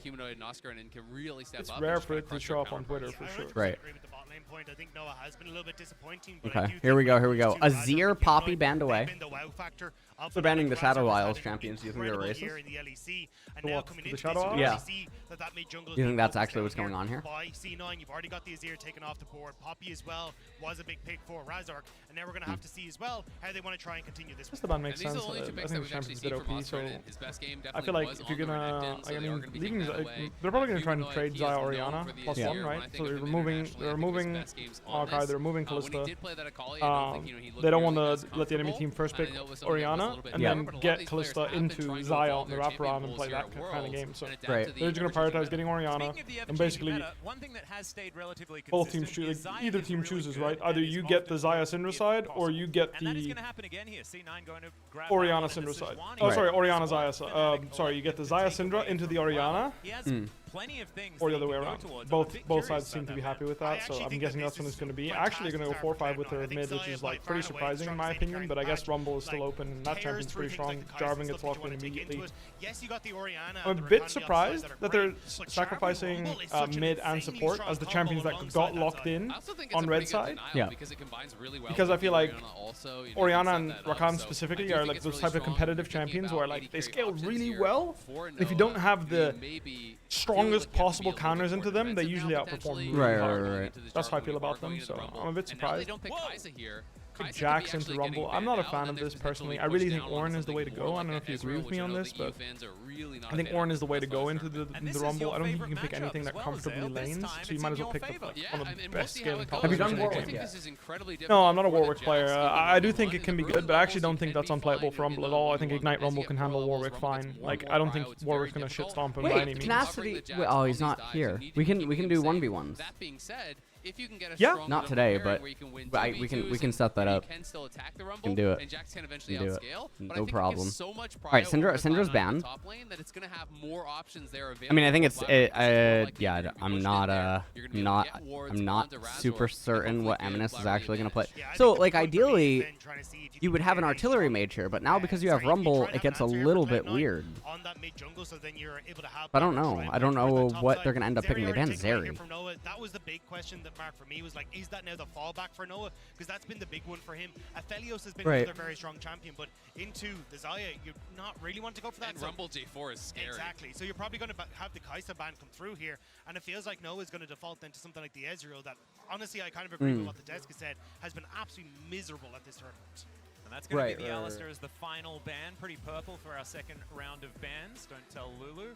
like humanoid and Oscar and can really step it's up. rare for it to show up on Twitter for sure. Right. Point. I think Noah has been a little bit disappointing. Okay, here we go. Here we go. Azir, Poppy banned away. They're banning the Shadow Isles champions. Do you think they're racist? The Shadow Isles? Yeah. You think that's actually what's going on here? By C9, you've already got the Azir taken off the board. Poppy as well was a big pick for Razork, and now we're going to have to see as well how they want to try and continue this. The ban makes sense. I think the champions did OP, so I feel like if you're gonna, I mean, leaving, they're probably gonna try and trade Xayah Orianna +1, right? So they're removing Maokai, they're removing Kalista. They don't want to let the enemy team first pick Orianna and then get Kalista into Xayah on the wraparound and play that kind of game. So they're just gonna prioritize getting Orianna, and basically both teams choose. Like, either team chooses, right? Either you get the Xayah Syndra side, or you get the Orianna Syndra side. Oh, sorry, Orianna Xayah. Sorry, you get the Xayah Syndra into the Orianna. Or the other way around. Both sides seem to be happy with that, so I'm guessing that's when it's going to be. Actually, going to go 4-5 with her mid, which is like pretty surprising in my opinion. But I guess Rumble is still open, and that champion's pretty strong. Jarvan gets locked in immediately. I'm a bit surprised that they're sacrificing mid and support as the champions that got locked in on red side. Yeah. Because I feel like Orianna and Rakan specifically are like those type of competitive champions where like they scale really well. And if you don't have the strongest possible counters into them, they usually outperform really hard. Right. That's how I feel about them, so I'm a bit surprised. Jax into Rumble. I'm not a fan of this personally. I really think Ornn is the way to go. I don't know if you agree with me on this, but I think Ornn is the way to go into the Rumble. I don't think you can pick anything that comfortably lanes, so you might as well pick one of the best scaling top. Have you done Warwick yet? yet? No, I'm not a Warwick player. I do think it can be good, but I actually don't think that's unplayable for Rumble at all. I think Ignite Rumble can handle Warwick fine. Like, I don't think Warwick's gonna shit stomp him by any means. Tenacity. Wait, oh, he's not here. We can do 1v1s. That being said, if you can get a Yeah. strong Not today, but we can we can set that up. Can still attack the Rumble, Can do it. And Jax can eventually Can do it. outscale, but No I think problem. It gives so much All right, Syndra's Syndra's banned. top lane that it's gonna have more options there available. I mean, I think it's Like, yeah. I'm not super certain what Eminus is actually gonna play. So like ideally, you would have an artillery mage here, but now because you have Rumble, it gets a little bit weird. I don't know. I don't know what they're gonna end up picking. They banned Zeri. That was the big question that Mark for me was like, is that now the fallback for Noah? Because that's been the big one for him. Aphelios has been another very strong champion, but into the Xayah, you not really want to go for that. And Rumble J4 is scary. Exactly. So you're probably going to have the Kai'Sa ban come through here, and it feels like Noah is going to default then to something like the Ezreal that, honestly, I kind of agree with what the desk has said, has been absolutely miserable at this tournament. And that's going to be the Alistar as the final ban. Pretty purple for our second round of bans. Don't tell Lulu.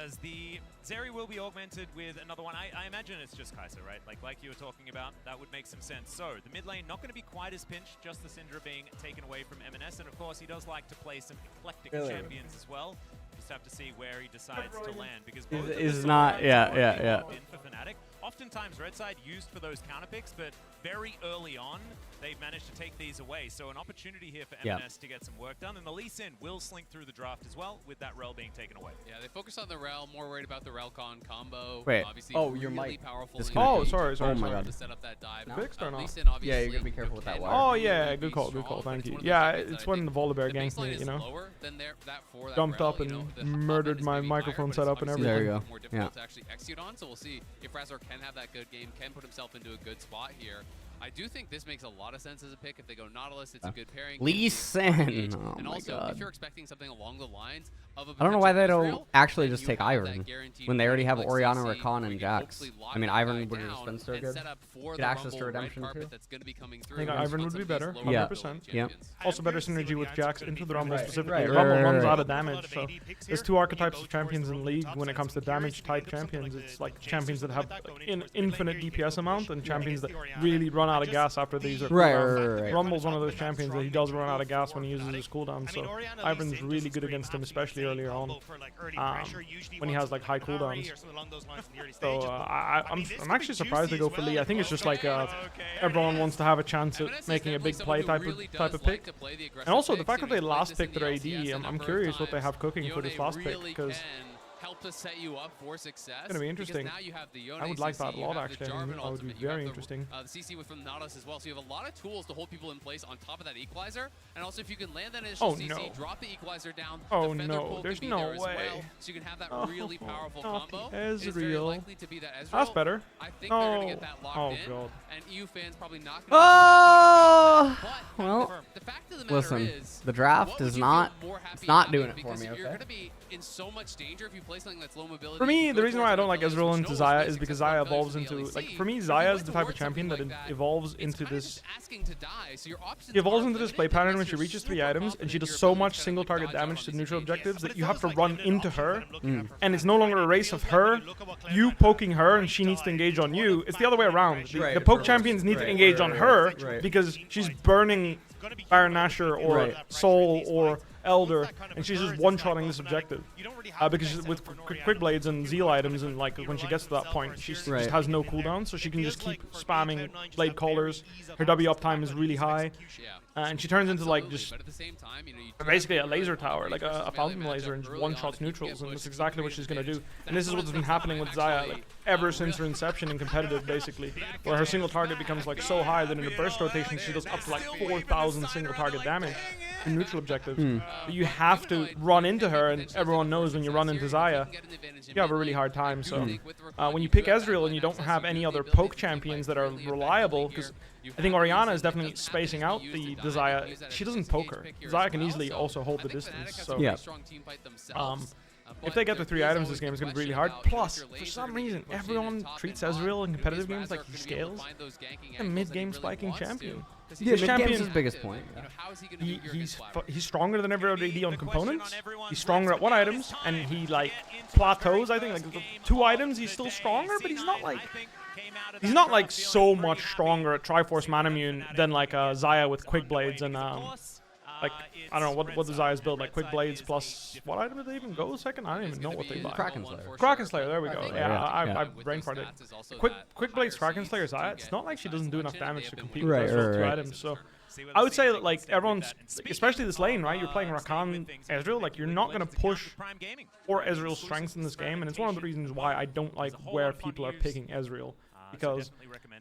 As the Zeri will be augmented with another one. I imagine it's just Kai'Sa, right? Like you were talking about, that would make some sense. So the mid lane not going to be quite as pinched, just the Syndra being taken away from M&S. And of course, he does like to play some eclectic champions as well. Just have to see where he decides to land, because both is not yeah. For Fnatic. Oftentimes red side used for those counter picks, but very early on they've managed to take these away. So an opportunity here for M&S to get some work done, and the Lee Sin will slink through the draft as well with that Rel being taken away. Yeah, they focus on the Rel, more worried about the Relcon combo. Wait. Obviously, Your really mic. powerful. Oh, sorry. Oh my god. To set up that dive. Fixed or not? Yeah, you gotta be careful with that wire. Oh yeah, good call, thank you. Yeah, it's when the Volibear ganked me, you know. Jumped up and murdered my microphone setup and everything. There you go. More difficult to actually execute on, so we'll see if Razor can have that good game, can put himself into a good spot here. I do think this makes a lot of sense as a pick. If they go Nautilus, it's a good pairing. Lee Sin. Oh and my also, god. if you're expecting something along the lines of a I don't know why they don't Israel, actually then just you take have Iron that guaranteed when they already have like Orianna, CC, Rakan, where and you Jax. hopefully lock I mean, that Iron guy would have down just been so and good. set up for Get the access to Rumble red redemption carpet too. that's going to be coming I through. think Ivan would be better, 100%. Yeah. Also better synergy with Jax into the Rumble specifically. Right. Rumble runs out of damage, so there's two archetypes of champions in League when it comes to damage type champions. It's like champions that have an infinite DPS amount and champions that really run out of gas after these are Right. Rumble's one of those champions that he does run out of gas when he uses his cooldown, so Ivan's really good against him, especially earlier on, when he has like high cooldowns. So I'm actually surprised they go for Lee. I think it's just like everyone wants to have a chance at making a big play type of pick. And also the fact that they last picked their AD, I'm curious what they have cooking for this last pick, because help to set you up for success. It's gonna be interesting. Now you have the Yone I would like CC, that a lot, actually. That would be very interesting. The CC from Nautilus as well, so you have a lot of tools to hold people in place on top of that equalizer, and also if you can land that initial CC, drop the equalizer down, oh the no, there's no way. Well, so you can have that really powerful combo. Ezreal. It's very likely to be that Ezreal. That's better. I think they're gonna get that locked in, God. and EU fans probably not gonna. Oh, but well. The fact of the matter Listen, is, the draft is not. It's not doing it for me. You're gonna be in so much danger if you play something that's low mobility. For me, the reason why I don't like Ezreal into Xayah is because Xayah evolves into, like, for me, Xayah is the type of champion that evolves into this. She evolves into this play pattern when she reaches 3 items, and she does so much single target damage to neutral objectives that you have to run into her, and it's no longer a race of her, you poking her, and she needs to engage on you. It's the other way around. The poke champions need to engage on her because she's burning Baron Nashor or Soul or Elder, and she's just one-shotting this objective. Because with quick blades and zeal items, and like when she gets to that point, she just has no cooldown, so she can just keep spamming blade callers. Her W uptime is really high, and she turns into like just basically a laser tower, like a fountain laser, and just one-shots neutrals, and that's exactly what she's gonna do. And this is what's been happening with Xayah, like ever since her inception in competitive, basically, where her single target becomes like so high that in a burst rotation she does up to like 4,000 single target damage in neutral objectives. You have to run into her, and everyone knows when you run into Xayah, you have a really hard time. So when you pick Ezreal and you don't have any other poke champions that are reliable, because I think Orianna is definitely spacing out the Xayah. She doesn't poke her. Xayah can easily also hold the distance. So if they get the 3 items, this game is going to be really hard. Plus, for some reason, everyone treats Ezreal in competitive games like he scales. A mid-game spiking champion. Yeah, mid-game is his biggest point. He's stronger than every other AD on components. He's stronger at 1 items, and he like plateaus. I think like the 2 items, he's still stronger, but he's not like so much stronger at Triforce Manamune than like Xayah with quick blades and like, I don't know, what does Xayah's build? Like, quick blades plus, what item did they even go second? I don't even know what they buy. Kraken Slayer. Kraken Slayer, there we go. Yeah, I brain farted. Quick blades, Kraken Slayer, Xayah, it's not like she doesn't do enough damage to compete with those 2 items, so I would say that, like, everyone's, especially this lane, right? You're playing Rakan, Ezreal, like, you're not going to push for Ezreal's strengths in this game, and it's one of the reasons why I don't like where people are picking Ezreal. Because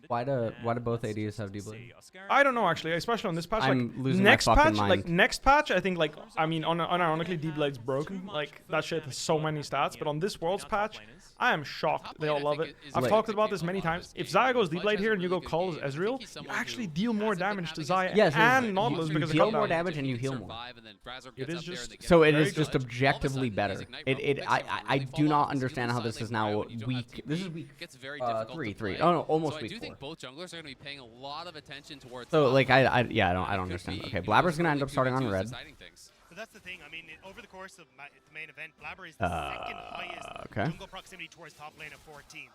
why do both ADs have D-Blade? I don't know, actually, especially on this patch. I'm like losing next my fucking patch, mind. like next patch, I think, like, I mean, unironically, D-Blade's broken. Like, that shit has so many stats. But on this Worlds patch, I am shocked. They all love it. I've talked about this many times. If Xayah goes D-Blade here and you go Call as Ezreal, you actually deal more damage to Xayah and Nautilus because you deal more damage and you heal more. It is just so it is just objectively better. I do not understand how this is now weak. This is week 3. Oh no, almost week 4. I do think both junglers are going to be paying a lot of attention towards. So like I don't understand. Okay, Blabber's gonna end up starting on red. But that's the thing. I mean, over the course of the main event, Blabber is the second highest jungle proximity towards top lane of 14.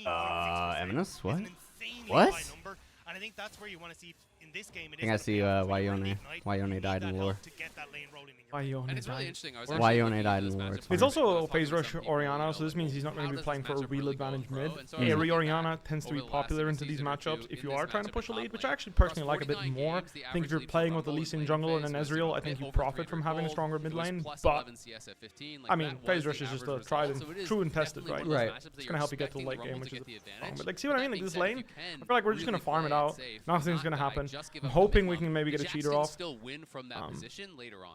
13.6%. Eminence? What? Is an insanely What? high number. And I think that's where you want to see in this game. I think I see Yone died in lore. Yone and it's really interesting. Yone died in lore. It's also phase rush Orianna, so this means he's not going to be playing for a real advantage mid. Airy Orianna tends to be popular into these matchups if you are trying to push a lead, which I actually personally like a bit more. I think if you're playing with a Lee Sin jungle and an Ezreal, I think you profit from having a stronger mid lane. But I mean, phase rush is just a tried and true and tested, right? Right. It's gonna help you get to the late game, which is fun. But like, see what I mean? Like this lane, I feel like we're just gonna farm it out. Nothing's gonna happen. I'm hoping we can maybe get a cheater off.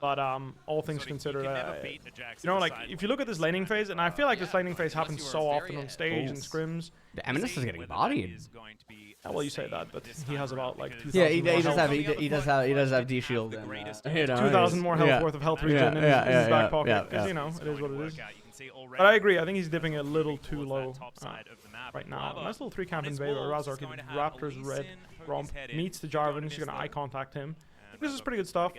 But all things considered, you know, like if you look at this laning phase, and I feel like this laning phase happens so often on stage and scrims. The Eminence is getting bodied. Yeah, well, you say that, but he has about like 2,000. Yeah, he does have D shield and 2,000 more health worth of health regen in his back pocket. Because you know, it is what it is. But I agree. I think he's dipping a little too low right now. Nice little 3-camp invader. Razork even Raptors red romp meets the Jarvan. She's gonna eye contact him. This is pretty good stuff.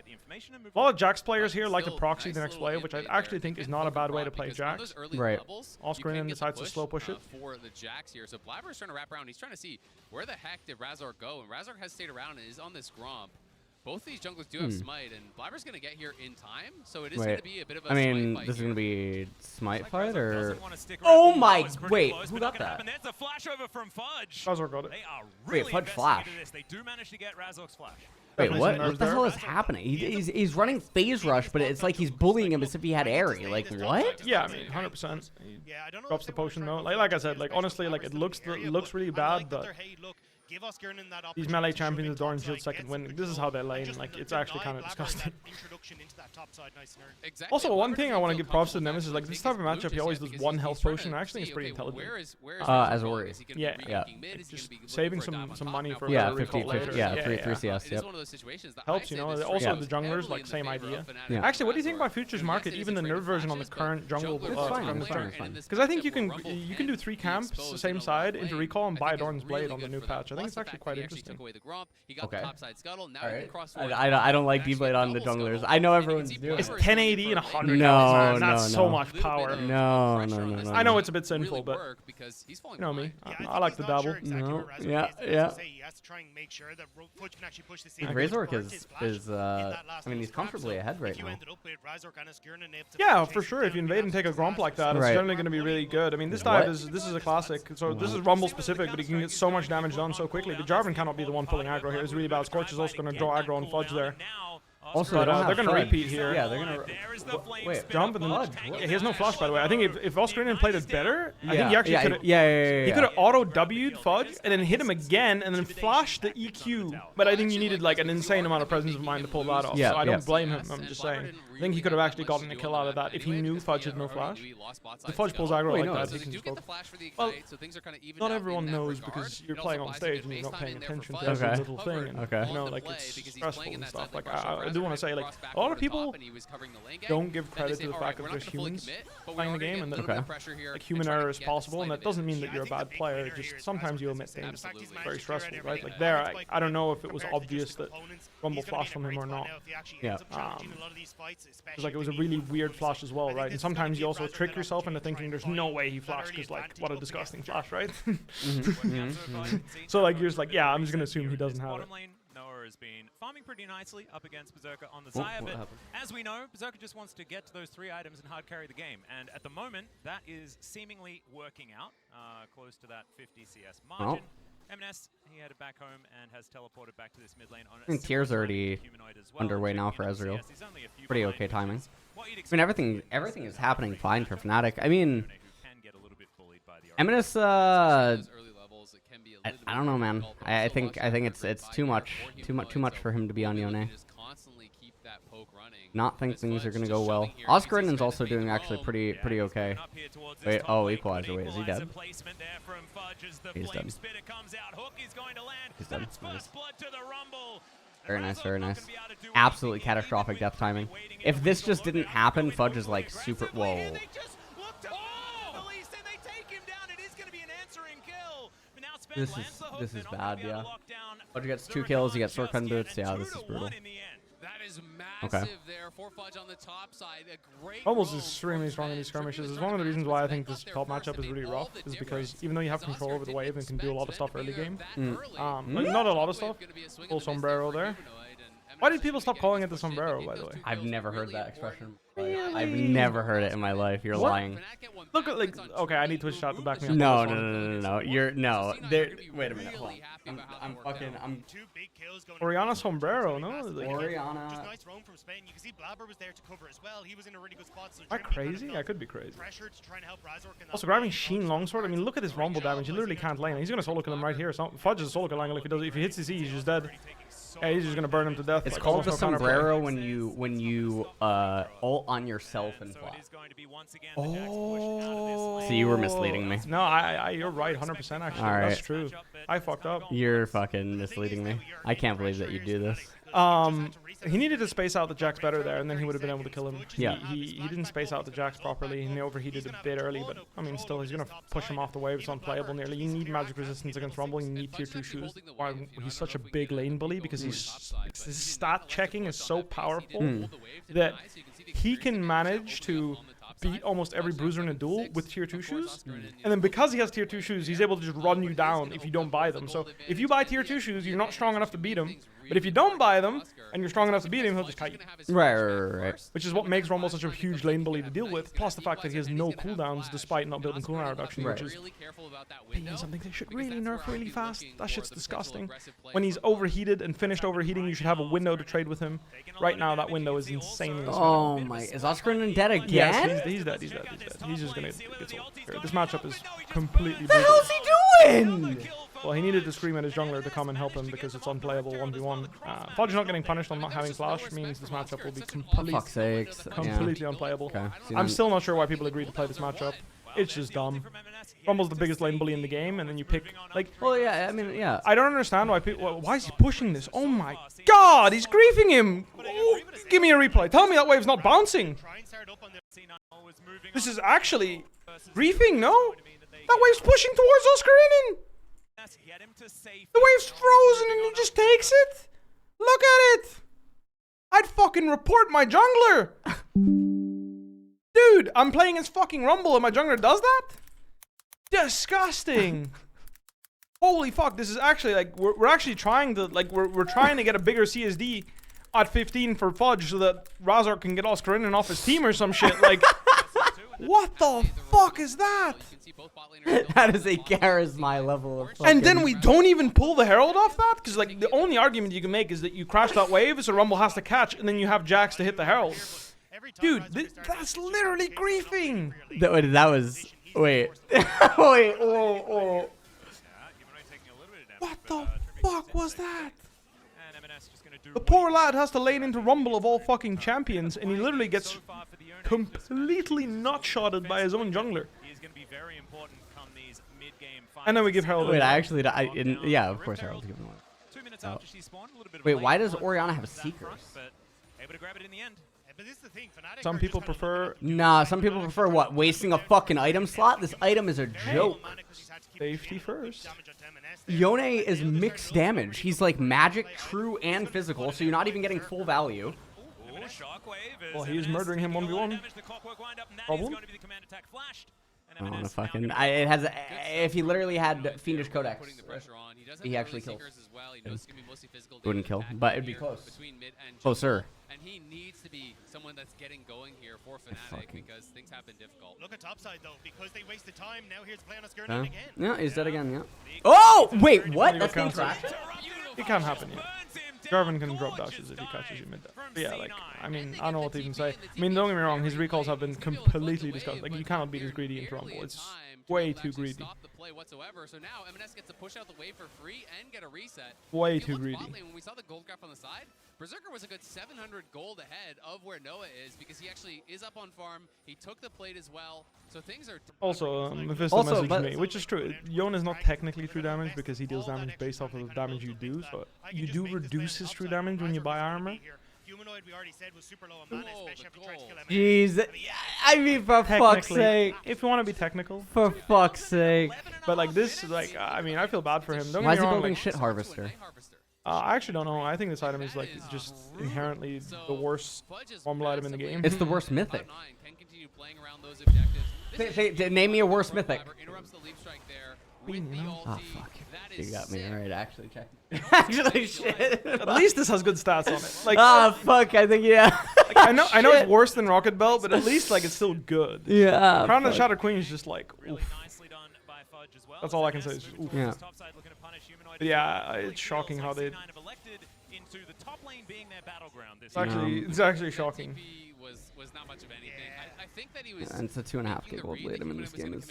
A lot of Jax players here like to proxy the next wave, which I actually think is not a bad way to play Jax. Right. Oscar decides to slow push it. For the Jax here, so Blabber's trying to wrap around. He's trying to see where the heck did Razork go, and Razork has stayed around and is on this Gromp. Both these junglers do have Smite, and Blabber's going to get here in time, so it is going to be a bit of a Smite fight this is going to be Smite fight, or... Oh my... Wait, who got that? There's a flash over from Fudge. Razork got it. They are really Fudge flash. They do manage to get Razork's flash. Wait, what the hell is happening? He's running phase rush, but it's like he's bullying him as if he had airy. Like, what? Yeah, I mean, 100%. He drops the potion, though. Like I said, like, honestly, like, it looks really bad, but these melee champions with Doran Shield second win, this is how they lane. Like, it's actually kind of disgusting. Also, one thing I want to give props to Nemesis is, like, this type of matchup, he always does one health potion. I actually think it's pretty intelligent. As Ori. Yeah. Just saving some money for 50 later. Yeah, 3 CS, yep. Helps, you know. Also, the junglers, like, same idea. Yeah. Actually, what do you think about Futures Market, even the nerf version on the current jungle? It's fine. Because I think you can do 3 camps, the same side, into recall, and buy Doran's Blade on the new patch. I think it's actually quite interesting. Okay. Alright. I don't like D-Blade on the junglers. I know everyone's doing it. It's 1080 and 100. No, that's so much power. No. I know it's a bit sinful, but you know me. I like the dabble. No. Yeah. Razork is I mean, he's comfortably ahead right now. Yeah, for sure. If you invade and take a Gromp like that, it's generally going to be really good. I mean, this dive is a classic. So this is Rumble specific, but he can get so much damage done so quickly. The Jarvan cannot be the one pulling aggro here. It's really bad. Scorch is also going to draw aggro on Fudge there. Also, they're going to repeat here. Yeah, they're going to wait. Jump and then he has no flash, by the way. I think if Oscarinian played it better, I think he actually could have. He could have auto W'd Fudge and then hit him again and then flashed the EQ. But I think you needed like an insane amount of presence of mind to pull that off. So I don't blame him. I'm just saying. I think he could have actually gotten a kill out of that if he knew Fudge had no flash. The Fudge pulls aggro like that. He can just go. Well, not everyone knows because you're playing on stage and you're not paying attention to every little thing. And, you know, like it's stressful and stuff. Like I do want to say, like a lot of people don't give credit to the fact that there's humans playing the game and that like human error is possible, and that doesn't mean that you're a bad player. Just sometimes you omit things. It's very stressful, right? Like there, I don't know if it was obvious that Rumble flashed from him or not. Yeah. Because like it was a really weird flash as well, right? And sometimes you also trick yourself into thinking there's no way he flashed because like what a disgusting flash, right? So like you're just like, yeah, I'm just gonna assume he doesn't have it. Has been farming pretty nicely up against Berserker on the Xayah, but as we know, Berserker just wants to get to those 3 items and hard carry the game, and at the moment, that is seemingly working out, close to that 50 CS margin. M&S, he headed back home and has teleported back to this mid lane on Tier's already underway now for Ezreal. Pretty okay timing. I mean, everything is happening fine for Fnatic. I mean, M&S, I don't know, man. I think it's too much for him to be on Yone. Not think things are gonna go well. Oscarinen's also doing actually pretty okay. Wait, Equalizer. Wait, is he dead? He's dead. He's dead. Nice. Very nice, very nice. Absolutely catastrophic death timing. If this just didn't happen, Fudge is like super. Whoa. This is bad, yeah. Fudge gets 2 kills, he gets sword cut boots. Yeah, this is brutal. Okay. Almost extremely strong in these skirmishes. It's one of the reasons why I think this top matchup is really rough, is because even though you have control over the wave and can do a lot of stuff early game, not a lot of stuff. Full sombrero there. Why did people stop calling it the sombrero, by the way? I've never heard that expression. I've never heard it in my life. You're lying. Look at like, okay, I need Twitch chat to back me up. No. You're wait a minute. Hold on. I'm Oriana sombrero, no? Like, Oriana. Just nice roam from Spain. You can see Blabber was there to cover as well. He was in a really good spot. So am I crazy? I could be crazy. To try and help also, grabbing Sheen longsword. I mean, look at this rumble damage. He literally can't lane. He's gonna solo kill him right here. So Fudge is a solo kill angle if he does. If he hits CC, he's just dead. Yeah, he's just gonna burn him to death. It's called the sombrero when you ult on yourself and fly. Oh. So you were misleading me. No, you're right, 100% actually. All right. That's true. I fucked up. You're fucking misleading me. I can't believe that you do this. He needed to space out the Jax better there, and then he would have been able to kill him. Yeah. He didn't space out the Jax properly, and he overheated a bit early, but I mean, still, he's gonna push him off the wave. It's unplayable nearly. You need magic resistance against Rumble. You need tier 2 shoes. Why he's such a big lane bully, because his stat checking is so powerful that he can manage to beat almost every bruiser in a duel with tier 2 shoes, and then because he has tier 2 shoes, he's able to just run you down if you don't buy them. So if you buy tier 2 shoes, you're not strong enough to beat him, But if you don't buy them and you're strong enough to beat him, he'll just kite you. Right. Which is what makes Rumble such a huge lane bully to deal with. Plus the fact that he has no cooldowns despite not building cooldown reduction, which is something they should really nerf really fast. That shit's disgusting. When he's overheated and finished overheating, you should have a window to trade with him. Right now, that window is insanely small. Oh my, is Oscar dead again? Yes, he's dead. He's just gonna get sold. This matchup is completely What the hell's he doing? Well, he needed to scream at his jungler to come and help him because it's unplayable 1v1. Fudge not getting punished on not having flash means this matchup will be completely unplayable. Okay. I'm still not sure why people agreed to play this matchup. It's just dumb. Rumble's the biggest lane bully in the game, and then you pick like. Well, yeah. I mean, yeah. I don't understand why people. Why is he pushing this? Oh my God, he's griefing him. Oh, give me a replay. Tell me that wave's not bouncing. This is actually griefing. No, that wave's pushing towards Oscar Inin. The wave's frozen and he just takes it. Look at it. I'd fucking report my jungler. Dude, I'm playing his fucking Rumble and my jungler does that? Disgusting. Holy fuck, this is actually like, we're actually trying to, like, we're trying to get a bigger CSD at 15 for Fudge so that Razor can get Oscar Inin off his team or some shit. Like, what the fuck is that? That is a charisma level of fucking... And then we don't even pull the Herald off that? Because, like, the only argument you can make is that you crash that wave so Rumble has to catch and then you have Jax to hit the Herald. Dude, that's literally griefing. That was... Wait. Wait, oh. What the fuck was that? The poor lad has to lane into Rumble of all fucking champions and he literally gets completely nut-shotted by his own jungler. And then we give Herald. Wait, yeah, of course Herald's giving one. Oh. Wait, why does Orianna have Seekers? Some people prefer... Nah, some people prefer what? Wasting a fucking item slot? This item is a joke. Safety first. Yone is mixed damage. He's like magic, true, and physical, so you're not even getting full value. Well, he is murdering him 1v1. Problem? I don't know, fucking... it has... if he literally had Fiendish Codex, he actually kills. Wouldn't kill, but it'd be close. Closer. And he needs to be someone that's getting going here for Fnatic because things have been difficult. Look at topside though, because they wasted time. Now here's play on a Skirnin again. Yeah, he's dead again, yeah. Oh! Wait, what? That's being crashed? It can't happen yet. Jarvan can drop dashes if he catches you mid dash. But yeah, like, I mean, I don't know what to even say. I mean, don't get me wrong, his recalls have been completely disgusting. Like, you cannot beat his greedy into Rumble. It's way too greedy. So now M&S gets to push out the wave for free and get a reset. Way too greedy. When we saw the gold graph on the side, Berserker was a good 700 gold ahead of where Noah is because he actually is up on farm. He took the plate as well. So things are... Also, Mephisto messaged me, which is true. Yone is not technically true damage because he deals damage based off of the damage you do. So you do reduce his true damage when you buy armor. Humanoid we already said was super low on mana, especially after he tried to kill Jeez. I mean, for fuck's sake. If you want to be technical. For fuck's sake. But like this, like, I mean, I feel bad for him. Don't Why get is me he wrong, building like, shit harvester? I actually don't know. I think this item is like just inherently the worst Rumble item in the game. It's the worst mythic. Name me a worse mythic. Oh fuck. You got me. Alright, actually check. Actually shit. At least this has good stats on it. Like, ah fuck, I think yeah. Like, I know it's worse than Rocket Belt, but at least like it's still good. Yeah. Crown of the Shattered Queen is just like oof. That's all I can say is just oof. Yeah. But yeah, it's shocking how they... It's actually shocking. And it's a 2.5k gold lead him in this game. It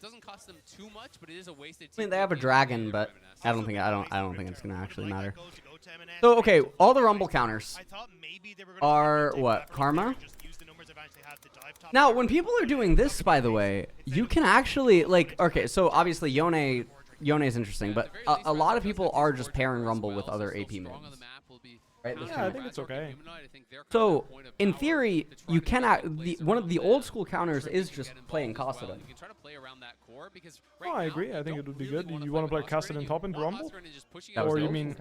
doesn't cost them too much, but it is a wasted. I mean, they have a dragon, but I don't think it's gonna actually matter. So okay, all the Rumble counters are what? Karma? Now, when people are doing this, by the way, you can actually, like, okay, so obviously Yone is interesting, but a lot of people are just pairing Rumble with other AP mids. Right, yeah, I think it's okay. So, in theory, you cannot. One of the old school counters is just playing Kassadin. Oh, I agree. I think it would be good. You want to play Kassadin top into Rumble? Or you mean...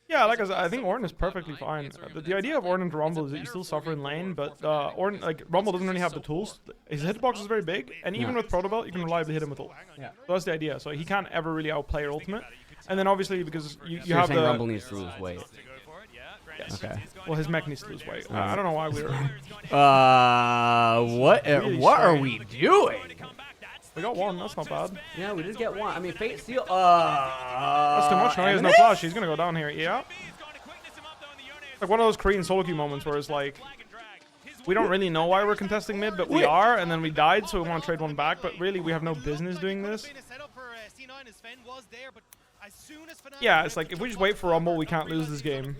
Yeah, like I said, I think Ornn is perfectly fine. The idea of Ornn into Rumble is that you still suffer in lane, but Ornn, like, Rumble doesn't really have the tools. His hitbox is very big, and even with Proto Belt, you can reliably hit him with ult. Yeah. So that's the idea. So he can't ever really outplay your ultimate. And then obviously, because you You're have saying the... Rumble needs to lose weight. Yes. Okay. Well, his mech needs to lose weight. I don't know why we were... What Really are we doing? We got one. That's not bad. Yeah, we did get one. I mean, Fate Seal. That's too much. No, he has no flash. He's gonna go down here. Yeah. Like one of those Korean solo queue moments where it's like, we don't really know why we're contesting mid, but we are, and then we died, so we want to trade one back. But really, we have no business doing this. Yeah, it's like if we just wait for Rumble, we can't lose this game.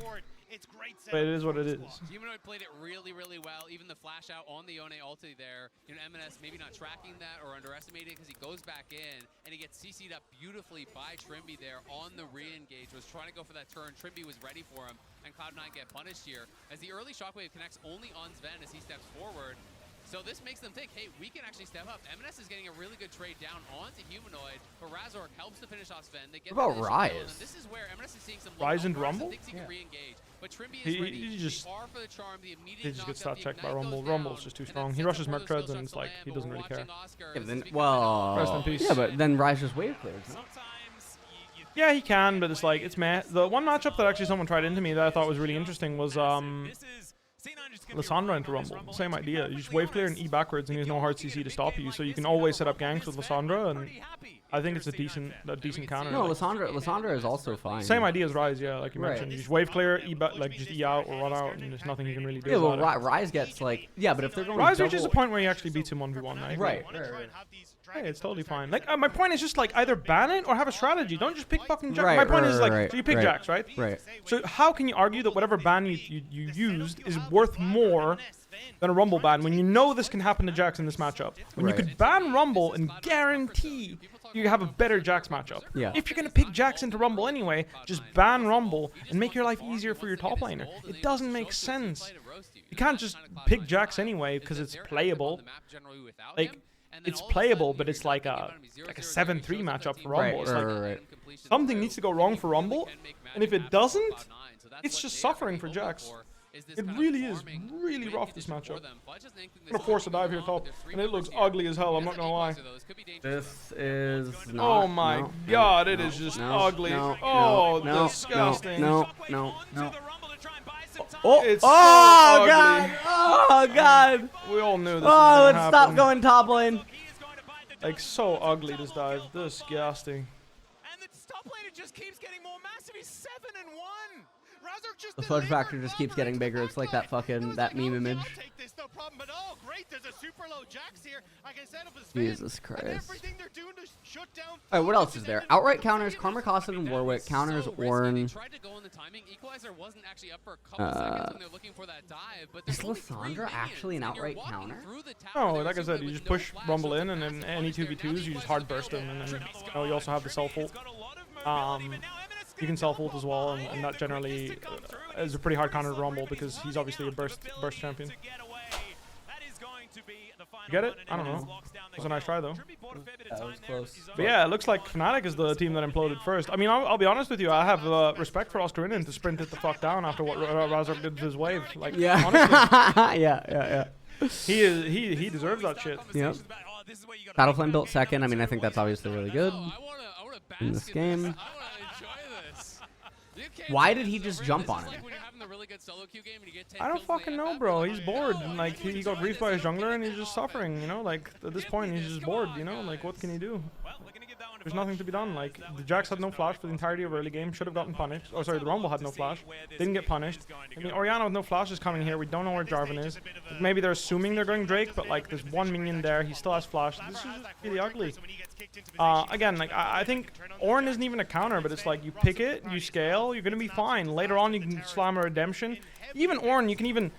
But it is what it is. Humanoid played it really, really well. Even the flash out on the Yone ulti there. You know, MNS maybe not tracking that or underestimating it because he goes back in and he gets CC'd up beautifully by Trimby there on the re-engage. Was trying to go for that turn. Trimby was ready for him, and Cloud9 get punished here as the early shockwave connects only on Sven as he steps forward. So this makes them think, hey, we can actually step up. MNS is getting a really good trade down onto Humanoid, but Razork helps to finish off Sven. They get what about Rise? This is where MNS is seeing some Rise and Rumble? Thinks he can re-engage, but Trimby is ready. He just for the charm, the he just gets stat checked by Rumble. Rumble's just too strong. He rushes Merc Treads and it's like he doesn't really care. Yeah, then, well, rest in peace. Yeah, but then Rise just wave clears. Yeah, he can, but it's like it's meh. The one matchup that actually someone tried into me that I thought was really interesting was Lissandra into Rumble. Same idea. You just wave clear and E backwards, and he has no hard CC to stop you, so you can always set up ganks with Lissandra, and I think it's a decent counter. No, Lissandra is also fine. Same idea as Rise, yeah, like you mentioned. You just wave clear, like just E out or run out, and there's nothing you can really do. Yeah, well, about it. Rise gets like, yeah, but if they're going Rise double, reaches a point where he actually beats him 1v1. Right. Hey, it's totally fine. Like my point is just like either ban it or have a strategy. Don't just pick fucking Jax. Right, my point is like right, so you pick right, Jax, right? Right. So how can you argue that whatever ban you used is worth more than a Rumble ban when you know this can happen to Jax in this matchup? When you could ban Rumble and guarantee you have a better Jax matchup. Yeah. If you're gonna pick Jax into Rumble anyway, just ban Rumble and make your life easier for your top laner. It doesn't make sense. You can't just pick Jax anyway because it's playable. Like. It's playable, but it's like a 7-3 matchup for Rumble. It's like something needs to go wrong for Rumble, and if it doesn't, it's just suffering for Jax. It really is really rough, this matchup. I'm gonna force a dive here top, and it looks ugly as hell, I'm not gonna lie. This is not, oh my god, it is just ugly. Disgusting. No. It's so god! ugly. Oh god! We all knew this was Oh, gonna let's happen. stop going top lane. Like, so ugly, this dive. Disgusting. And the top laner just keeps getting more massive. He's 7-1. The fudge factor just keeps getting bigger. It's like that fucking meme image. Jesus Christ. Alright, what else is there? Outright counters, Karma Costed and Warwick, counters, Ornn. Is Lissandra actually an outright counter? No, like I said, you just push Rumble in, and then any 2v2s, you just hard burst them, and then you also have the self ult. You can self ult as well, and that generally is a pretty hard counter to Rumble because he's obviously a burst champion. You get it? I don't know. It was a nice try though. That was close. But yeah, it looks like Fnatic is the team that imploded first. I mean, I'll be honest with you. I have respect for Oscarinin to sprint it the fuck down after what Razork did to his wave. Like, yeah. honestly. yeah. He deserves that shit. Yep. Battleflame built second. I mean, I think that's obviously really good in this game. Why did he just jump on him? I don't fucking know, bro. He's bored. Like, he got griefed by his jungler and he's just suffering, you know? Like, at this point, he's just bored, you know? Like, what can he do? There's nothing to be done. Like, the Jax had no flash for the entirety of early game. Should have gotten punished. Oh, sorry, the Rumble had no flash. Didn't get punished. I mean, Orianna with no flash is coming here. We don't know where Jarvan is. Maybe they're assuming they're going Drake, but, like, there's one minion there. He still has flash. This is just really ugly. Again, like, I think Ornn isn't even a counter, but it's like, you pick it, you scale, you're going to be fine. Later on, you can slam a redemption. Even Ornn, you can even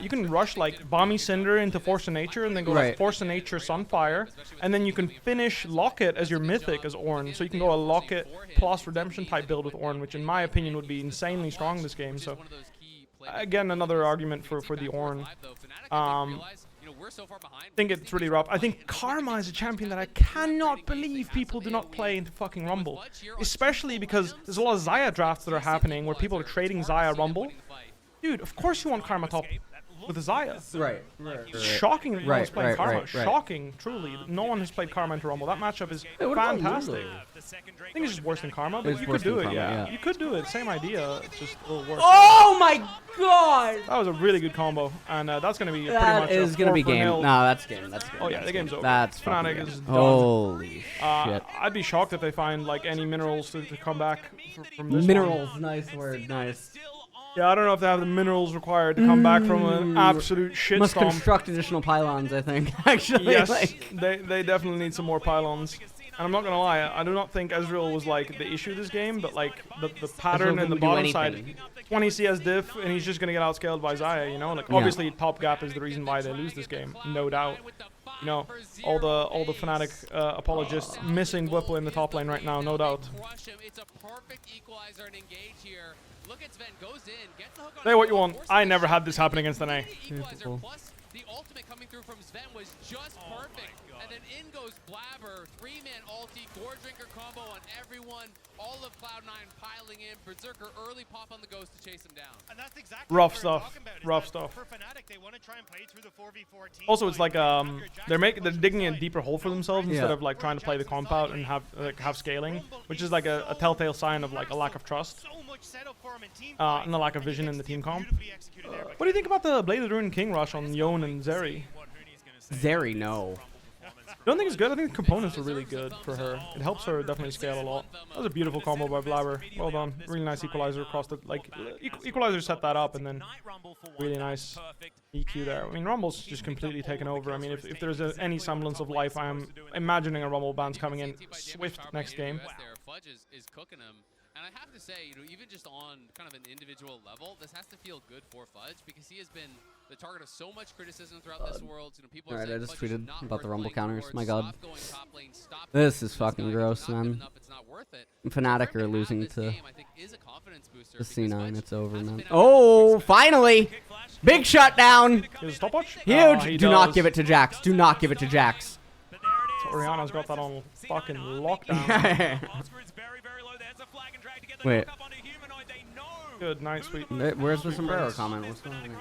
you can rush like Balmy Cinder into Force of Nature and then go like Force of Nature Sunfire, and then you can finish Locket as your mythic as Ornn. So you can go a Locket plus Redemption type build with Ornn, which in my opinion would be insanely strong this game. So again, another argument for the Ornn. I think it's really rough. I think Karma is a champion that I cannot believe people do not play into fucking Rumble. Especially because there's a lot of Xayah drafts that are happening where people are trading Xayah Rumble. Dude, of course you want Karma top with a Xayah. Right. Shocking that no one's playing Karma. Shocking, truly. No one has played Karma into Rumble. That matchup is fantastic. I think it's just worse than Karma, but you could do it, yeah. You could do it. Same idea, just a little worse. Oh my god! That was a really good combo, and that's going to be pretty much That is going to be game. No, that's game. That's game. Oh yeah, the game's over. That's Fnatic is done. Holy shit. I'd be shocked if they find like any minerals to come back from this Minerals, nice word, nice. Yeah, I don't know if they have the minerals required to come back from an absolute shitstorm. Must construct additional pylons, I think, actually. Yes, they definitely need some more pylons. And I'm not going to lie, I do not think Ezreal was like the issue this game, but like the pattern in the bottom side, 20 CS diff, and he's just going to get outscaled by Xayah, you know? Like, obviously, top gap is the reason why they lose this game, no doubt. You know, all the Fnatic apologists missing bwipo in the top lane right now, no doubt. It's a perfect equalizer and engage here. Look at Sven, goes in, gets the hook on. Say what you want. I never had this happen against an A. Plus the ultimate coming through from Sven was just perfect. And then in goes Blabber, 3-man ulti, Gore Drinker combo on everyone. All of Cloud9 piling in. Berserker early pop on the Ghost to chase him down. And that's exactly rough stuff. Rough stuff. For Fnatic, they want to try and play through the 4v4 team. Also, it's like they're digging a deeper hole for themselves instead of like trying to play the comp out and have scaling, which is like a telltale sign of like a lack of trust and a lack of vision in the team comp. What do you think about the Blade of the Ruined King rush on Yone and Zeri? Zeri, no. I don't think it's good. I think the components are really good for her. It helps her definitely scale a lot. That was a beautiful combo by Blabber. Well done. Really nice equalizer across the equalizer set that up, and then really nice EQ there. I mean, Rumble's just completely taken over. I mean, if there's any semblance of life, I am imagining a Rumble band's coming in swift next game. Fudge is cooking him. And I have to say, even just on kind of an individual level, this has to feel good for Fudge because he has been the target of so much criticism throughout this world. People are saying, I just tweeted about the Rumble counters. My god. This is fucking gross, man. Fnatic are losing to the C9. It's over, man. Oh, finally! Big shutdown! Here's a stopwatch? Huge! Do not give it to Jax. Do not give it to Jax. So Oriana's got that on fucking lockdown. Wait. Good, nice, sweet. Where's the sombrero comment? What's going on here?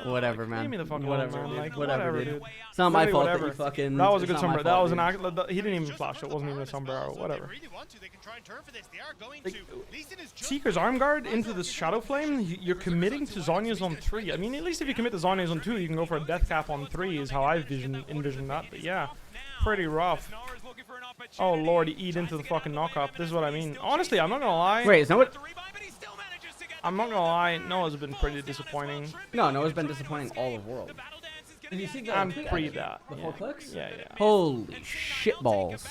Whatever, man. Leave me the fuck Whatever, alone, man. Like, whatever, dude. dude. It's not my fault Whatever. that you fucking... That was a good sombrero. That was an act. he didn't even flash. It wasn't even a sombrero. Whatever. Seeker's arm guard into the Shadow Flame. You're committing to Zhonya's on 3. I mean, at least if you commit to Zhonya's on 2, you can go for a death cap on 3. Is how I envision that. But yeah, pretty rough. Oh lord, he eat into the fucking knockup. This is what I mean. Honestly, I'm not gonna lie. Wait, is that what? I'm not gonna lie. Noah's been pretty disappointing. No, Noah's been disappointing all of World. Did you see that? And pre that. The whole clicks? Yeah. Holy shitballs.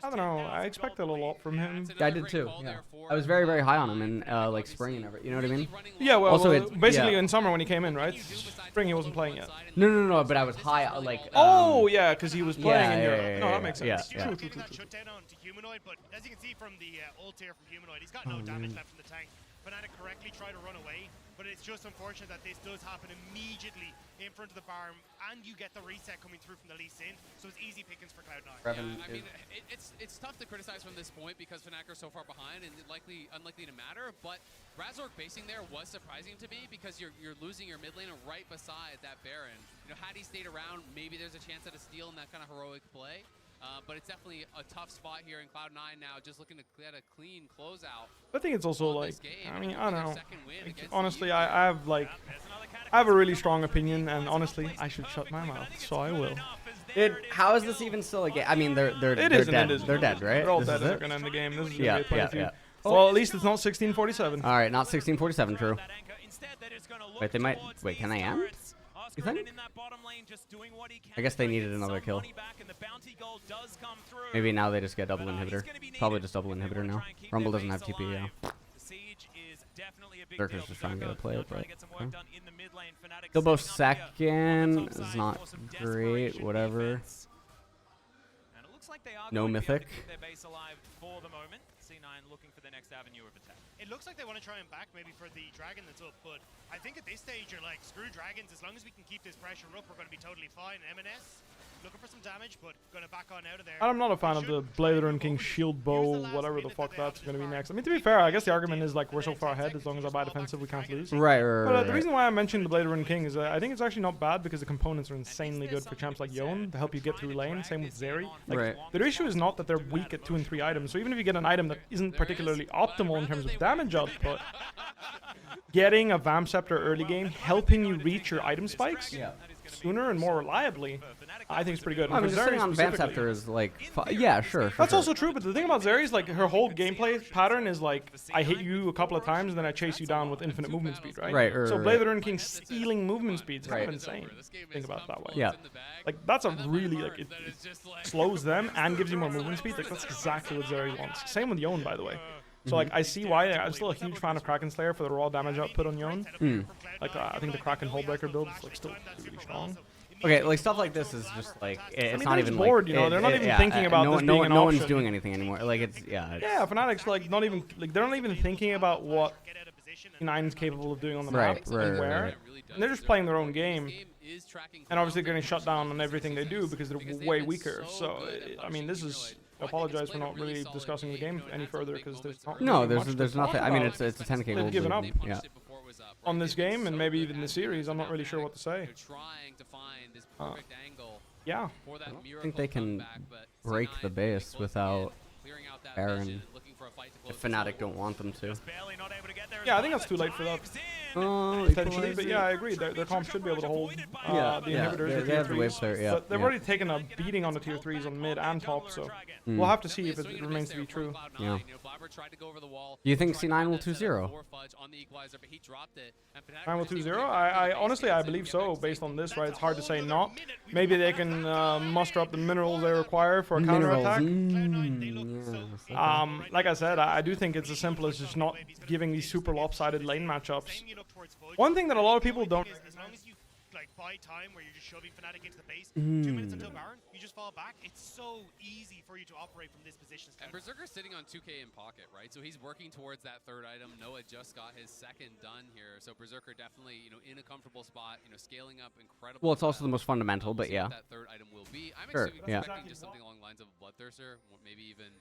I don't know. I expected a lot from him. Yeah, I did too. Yeah. I was very, very high on him in like spring and everything. You know what I mean? Yeah. Well, also basically in summer when he came in, right? Spring he wasn't playing yet. No. But I was high like. Oh yeah, because he was playing in Europe. Yeah, no, that makes sense. Yeah. True. But as you can see from the ult here from Humanoid, he's got no damage left from the tank. Fnatic correctly try to run away, but it's just unfortunate that this does happen immediately in front of the barn, and you get the reset coming through from the Lee Sin, so it's easy pickings for Cloud9. Yeah, I mean, it's tough to criticize from this point because Fnatic are so far behind and unlikely to matter, but Razork basing there was surprising to me because you're losing your mid laner right beside that Baron. Had he stayed around, maybe there's a chance at a steal in that kind of heroic play. But it's definitely a tough spot here in Cloud9 now, just looking to get a clean closeout. I think it's also like, I mean, I don't know. Like, honestly, I have a really strong opinion, and honestly, I should shut my mouth, so I will. How is this even still a game? I mean, they're dead. They're dead, right? They're all dead. They're gonna end the game. This is gonna be a 22. Yeah. Well, at least it's not 16:47. All right, not 16:47. True. Wait, they might. Wait, can they end? You think? I guess they needed another kill. Maybe now they just get double inhibitor. Probably just double inhibitor now. Rumble doesn't have TP, yeah. Siege is definitely a big Berserker's deal. just trying to get a play, Trying but to get some work done in the mid lane. Fnatic Bilbo setting up here second on the top is side not for some great. desperation Whatever. defense. And it looks like they are No going to be able mythic. to keep their base alive for the moment. C9 looking for the next avenue of attack. It looks like they want to try and back maybe for the dragon that's up, but I think at this stage you're like, screw dragons, as long as we can keep this pressure up, we're going to be totally fine. M&S looking for some damage, but going to back on out of there. I'm not a fan of the Blade Run King Shield Bow, whatever the fuck that's going to be next. I mean, to be fair, I guess the argument is like we're so far ahead, as long as I buy defensive, we can't lose. Right. But the reason why I mentioned the Blade Run King is I think it's actually not bad because the components are insanely good for champs like Yone to help you get through lane. Same with Zeri. Like, their issue is not that they're weak at 2 and 3 items. So even if you get an item that isn't particularly optimal in terms of damage output, getting a Vamp Scepter early game, helping you reach your item spikes sooner and more reliably, I think it's pretty good. I mean, for just sitting Zeri on Vamp specifically- Scepter is like, yeah, sure. That's also true, but the thing about Zeri is like her whole gameplay pattern is like I hit you a couple of times and then I chase you down with infinite movement speed, right? Right. So Blade Run King stealing movement speed is kind of insane. Think about it that way. Yeah. Like that's a really like it slows them and gives you more movement speed. Like that's exactly what Zeri wants. Same with Yone, by the way. So like I see why I'm still a huge fan of Kraken Slayer for the raw damage output on Yone. Like I think the Kraken Hullbreaker build is like still really strong. Okay, like stuff like this is just like it's not they're even just bored, like you know, they're not even thinking about this being an no one's option. doing anything anymore. Like it's it's, Yeah, Fnatic's like not even like they're not even thinking about what Nine's capable of doing on the map and where. And they're just playing their own game. And obviously getting shut down on everything they do because they're way weaker. So I mean, this is. I apologize for not really discussing the game any further because there's not no, really much there's to nothing. talk I mean, about. it's a 10K They've gold given lead. up. Yeah. On this game and maybe even the series. I'm not really sure what to say. Yeah. I think they can break the base without Baron. If Fnatic don't want them to. Yeah, I think that's too late for that. Potentially, but yeah, I agree. Their comp should be able to hold the inhibitors. They have the wave player, yeah. But they've already taken a beating on the tier 3s on mid and top, so we'll have to see if it remains to be true. Yeah. Do you think C9 will 2-0? 9 will 2-0? I honestly, I believe so, based on this, right? It's hard to say not. Maybe they can muster up the minerals they require for a counterattack. Like I said, I do think it's as simple as just not giving these super lopsided lane matchups. One thing that a lot of people don't... As long as you like buy time where you're just shoving Fnatic into the base, 2 minutes until Baron, you just fall back. It's so easy for you to operate from this position. And Berserker's sitting on 2k in pocket, right? So he's working towards that third item. Noah just got his second done here. So Berserker definitely, in a comfortable spot, scaling up incredibly. Well, it's also the most fundamental, but yeah. That third item will be. I'm yeah. expecting just something along the lines of a Bloodthirster, or maybe even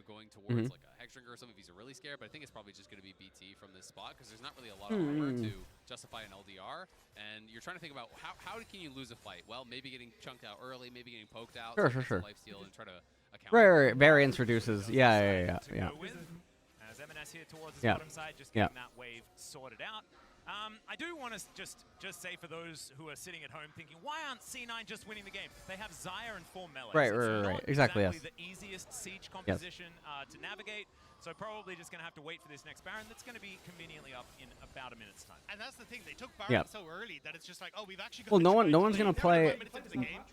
going towards like a Hexdrinker or something if he's really scared, but I think it's probably just going to be BT from this spot because there's not really a lot of armor to justify an LDR, and you're trying to think about how can you lose a fight? Well, maybe getting chunked out early, maybe getting poked out. Sure. Lifesteal and try to account. Right. Variance reduces. Yeah. As M&S here towards the bottom side, just getting that wave sorted out. I do want to just say for those who are sitting at home thinking, why aren't C9 just winning the game? They have Xayah and 4 melee. Right. Exactly, yes. The easiest siege composition to navigate. So probably just going to have to wait for this next Baron. That's going to be conveniently up in about a minute's time. And that's the thing. They took Baron so early that it's just like, oh, we've actually got no one's going to play...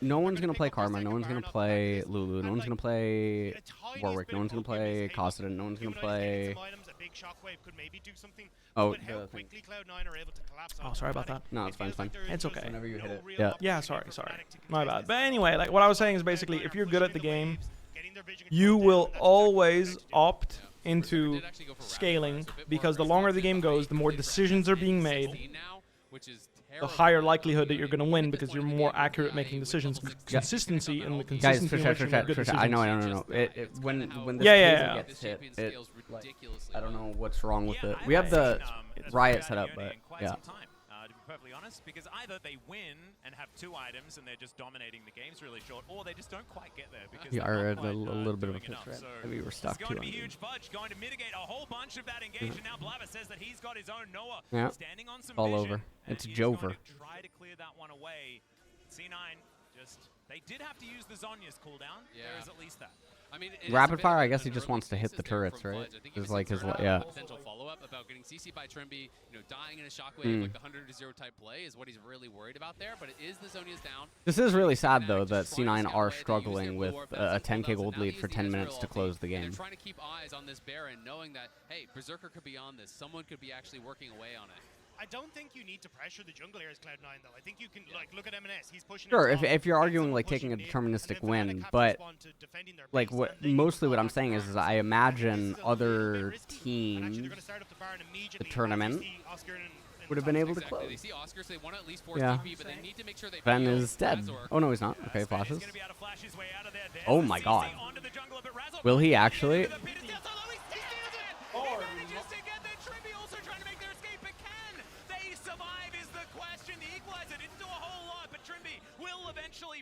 No one's going to play Karma. No one's going to play Lulu. No one's going to play Warwick. No one's going to play Kassadin. No one's going to play... Oh, sorry about that. No, it's fine. It's okay. Whenever you hit it. Yeah, sorry. My bad. But anyway, like what I was saying is basically, if you're good at the game, you will always opt into scaling because the longer the game goes, the more decisions are being made, the higher likelihood that you're going to win because you're more accurate making decisions. Consistency and the consistency in which you make good decisions. I know. When this gets hit, I don't know what's wrong with it. We have the riot set up, but yeah. To be perfectly honest, because either they win and have 2 items and they're just dominating the games really short, or they just don't quite get there because you are a little bit of a pitch, right? So we were stuck it's going to be huge fudge, going to mitigate a whole bunch of that engagement. Now Blabber says that he's got his own Noah standing on some all vision, over. It's Jover. Jover. Try to clear that one away. C9 just they did have to use the Zhonya's cooldown. There is at least that. Rapid fire, I guess he just wants to hit the turrets, right? It's like his, yeah. Potential follow-up about getting CC by Trimby, dying in a shockwave, like the 100-0 type play is what he's really worried about there. But it is the Zonia's down. This is really sad though that C9 are struggling with a 10k gold lead for 10 minutes to close the game. They're trying to keep eyes on this Baron, knowing that hey, Berserker could be on this. Someone could be actually working away on it. I don't think you need to pressure the jungle here as Cloud9 though. I think you can like look at M&S. He's pushing. Sure, if you're arguing like taking a deterministic win, but like mostly what I'm saying is I imagine other teams, the tournament, would have been able to close. Yeah. Ven is dead. Oh no, he's not. Okay, flashes. Oh my god. Will he actually?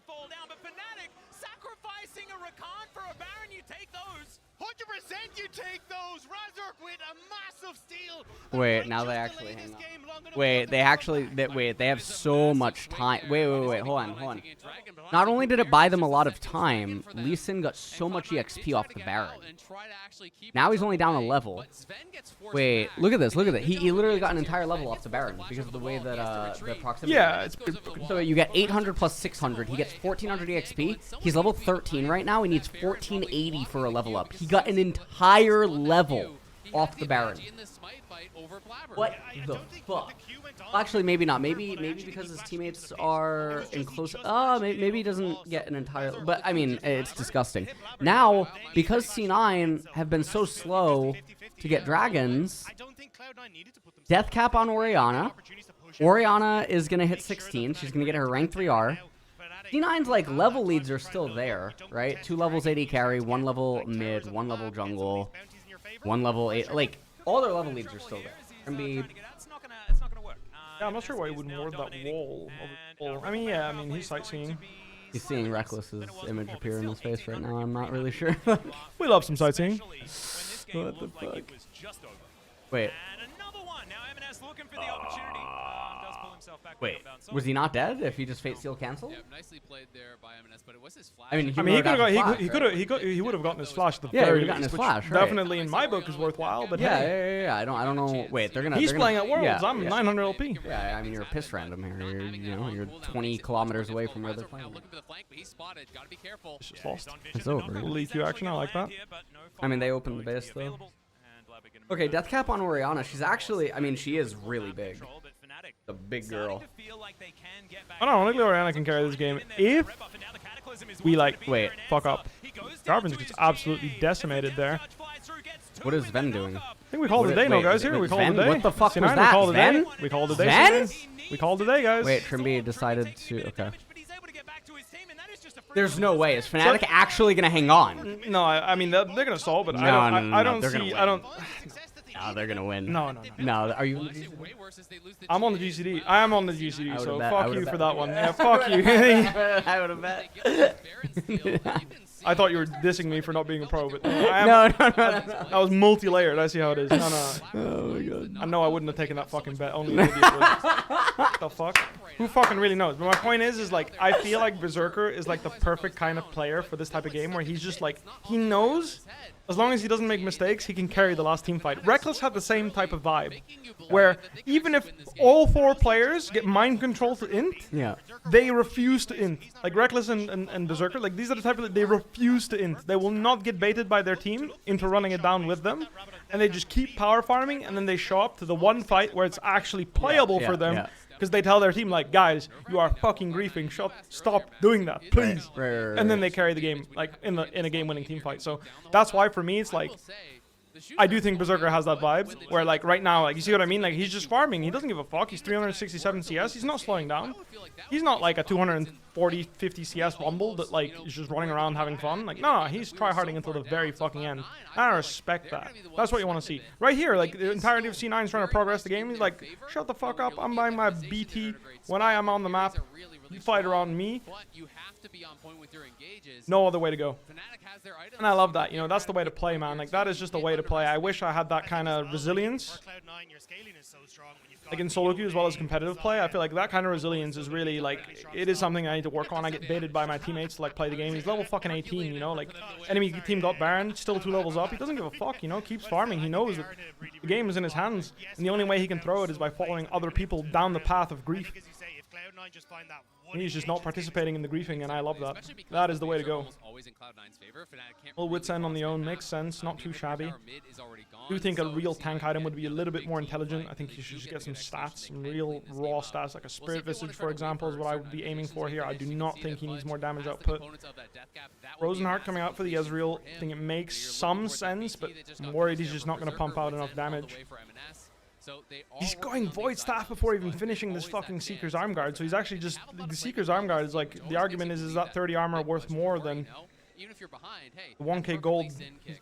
Fall down, but Fnatic sacrificing a Rakan for a Baron, you take those. 100% you take those. Razork with a massive steal. Wait, now they actually hang on. Wait, they actually, they have so much time. Wait, hold on. Not only did it buy them a lot of time, Lee Sin got so much EXP off the Baron. Now he's only down a level. Wait, look at this, He literally got an entire level off the Baron because of the way that the proximity. Yeah, so you get 800 plus 600. He gets 1400 EXP. He's level 13 right now. He needs 1480 for a level up. He got an entire level off the Baron. What the fuck? Actually, maybe not. Maybe because his teammates are in close. Maybe he doesn't get an entire. But I mean, it's disgusting. Now, because C9 have been so slow to get dragons, death cap on Orianna. Orianna is gonna hit 16. She's gonna get her rank 3R. C9's like level leads are still there, right? 2 levels 80 carry, 1 level mid, 1 level jungle, 1 level 8. Like all their level leads are still there. Yeah, I'm not sure why he wouldn't ward that wall. I mean, he's sightseeing. He's seeing Reckless's image appear in his face right now. I'm not really sure. We love some sightseeing. What the fuck? Wait. Wait, was he not dead if he just Fate Seal canceled? Yeah, nicely played there by M&S, but it was his flash. I mean, he would have gotten his flash at the yeah, very he would have gotten his flash, right. Definitely in my book is worthwhile, but yeah, I don't know. Wait, he's playing at Worlds. I'm 900 LP. Yeah, I mean, you're a piss random here. You're 20 kilometers away from where they're playing. It's just lost. It's over. Little EQ action, I like that. I mean, they opened the base though. Okay, death cap on Orianna. She's actually, I mean, she is really big. The big girl. I don't know, Orianna can carry this game if we fuck up. Garbage gets absolutely decimated there. What is Ven doing? I think we called it a day now, guys. Here, we called it a day. What the fuck was that? We called it a Ven? day. We called it a day. Ven? We called it a day, guys. Wait, Trimby decided to. Okay. There's no way. Is Fnatic actually gonna hang on? No, I mean they're gonna solve it. I don't see. No, they're gonna win. No. Are you on the GCD? I'm on the GCD. I am on the GCD, so fuck you for that one. Yeah, fuck you. I would have bet. I thought you were dissing me for not being a pro, but no. That was multi-layered. I see how it is. No. Oh my god. I know I wouldn't have taken that fucking bet. Only an idiot would. What the fuck? Who fucking really knows? But my point is like I feel like Berserker is like the perfect kind of player for this type of game where he's just like he knows. As long as he doesn't make mistakes, he can carry the last team fight. Reckless had the same type of vibe, where even if all 4 players get mind control to int, they refuse to int. Like Reckless and Berserker, like these are the type of they refuse to int. They will not get baited by their team into running it down with them, and they just keep power farming, and then they show up to the one fight where it's actually playable for them. Because they tell their team, like, guys, you are fucking griefing. Stop doing that, please. Right. And then they carry the game, like, in a game-winning team fight. So that's why, for me, it's like, I do think Berserker has that vibe. Where, like, right now, like, you see what I mean? Like, he's just farming. He doesn't give a fuck. He's 367 CS. He's not slowing down. He's not, like, a 240, 50 CS Rumble that, like, is just running around having fun. Like, no, he's try-harding until the very fucking end. I respect that. That's what you want to see. Right here, like, the entirety of C9 is trying to progress the game. He's like, shut the fuck up. I'm buying my BT when I am on the map. fight around me. But you have to be on point with your engages. No other way to go. Fnatic has their items. And I love that. You know, that's the way to play, man. Like, that is just the way to play. I wish I had that kind of resilience. Like in solo queue as well as competitive play, I feel like that kind of resilience is really, like, it is something I need to work on. I get baited by my teammates to, like, play the game. He's level fucking 18, you know? Like, enemy team got Baron, still 2 levels up. He doesn't give a fuck, you know? Keeps farming. He knows that the game is in his hands. And the only way he can throw it is by following other people down the path of grief. He's just not participating in the griefing, and I love that. That is the way to go. Well, Wits End on the own makes sense, not too shabby. I do think a real tank item would be a little bit more intelligent. I think you should just get some stats, some real raw stats, like a Spirit Visage, for example, is what I would be aiming for here. I do not think he needs more damage output. Rosenheart coming out for the Ezreal, I think it makes some sense, but I'm worried he's just not going to pump out enough damage. He's going Void Staff before even finishing this fucking Seeker's Arm Guard, so he's actually just... The Seeker's Arm Guard is like... The argument is that 30 armor worth more than... The 1k gold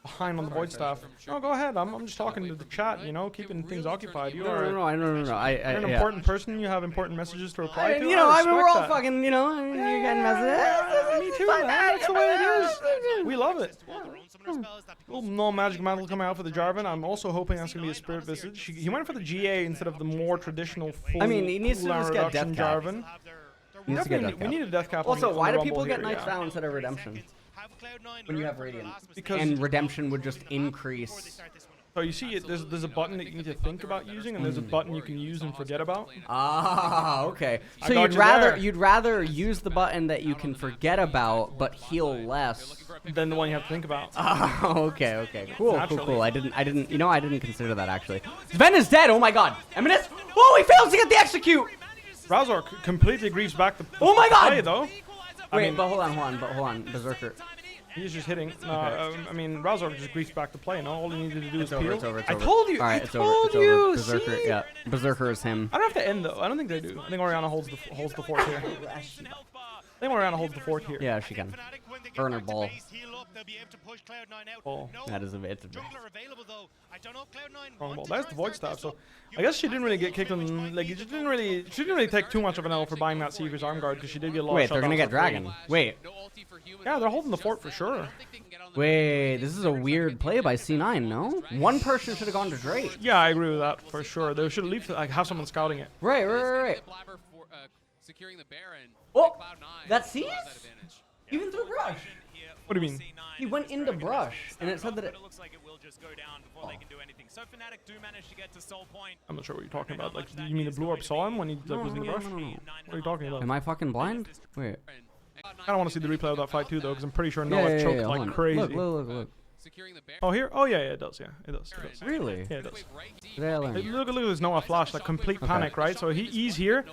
behind on the Void Staff. No, go ahead. I'm just talking to the chat, you know, keeping things occupied. You're an important person. You have important messages to reply to. You know, I mean, we're all fucking, you know, you're getting messages. Me too, man. That's the way it is. We love it. Little no magic mantle coming out for the Jarvan. I'm also hoping that's going to be a Spirit Visage. He went for the GA instead of the more traditional full I mean, he needs to just get Death Cap. Jarvan. We need a Death Cap. Also, why do people get Knights down instead of Redemption? When you have Radiant. And Redemption would just increase. So you see, there's a button that you need to think about using, and there's a button you can use and forget about. Ah, okay. So you'd rather use the button that you can forget about, but heal less than the one you have to think about. Oh, okay. Cool. I didn't, you know, I didn't consider that actually. Sven is dead. Oh my God. Eminence. Oh, he fails to get the execute. Razork completely griefs back the oh my God. play, though. Wait, but hold on. Berserker. He's just hitting. I mean, Razork just griefs back the play. No, all he needed to do is peel. It's over. I told you. All right, I told you. Berserker, see? yeah. Berserker is him. I don't have to end though. I don't think they do. I think Orianna holds the fort here. I think Orianna holds the fort here. Yeah, she can. Burner ball. Oh, that is a bit. Wrong ball. That's the Void Staff. So I guess she didn't really get kicked on. Like, she didn't really take too much of an L for buying that Seeker's Arm Guard because she did get a lot. Wait, they're gonna get Dragon. Wait. Yeah, they're holding the fort for sure. Wait, this is a weird play by C9, no? One person should have gone to Drake. Yeah, I agree with that for sure. They should at least like have someone scouting it. Right. Oh, that's C's? Even through brush. What do you mean? He went into brush, and it said that it looks like it will just go down before they can do anything. So Fnatic do manage to get to Soul Point. I'm not sure what you're talking about. Like, you mean the blue orb saw him when he was in the brush? No. What are you talking about? Am I fucking blind? Wait. I don't want to see the replay of that fight too, though, because I'm pretty sure Noah choked like crazy. Look. Oh, here? Oh, yeah, it does. Yeah, it does. Really? Yeah, it does. Really? Look at this Noah flash, like complete panic, right? So he's here,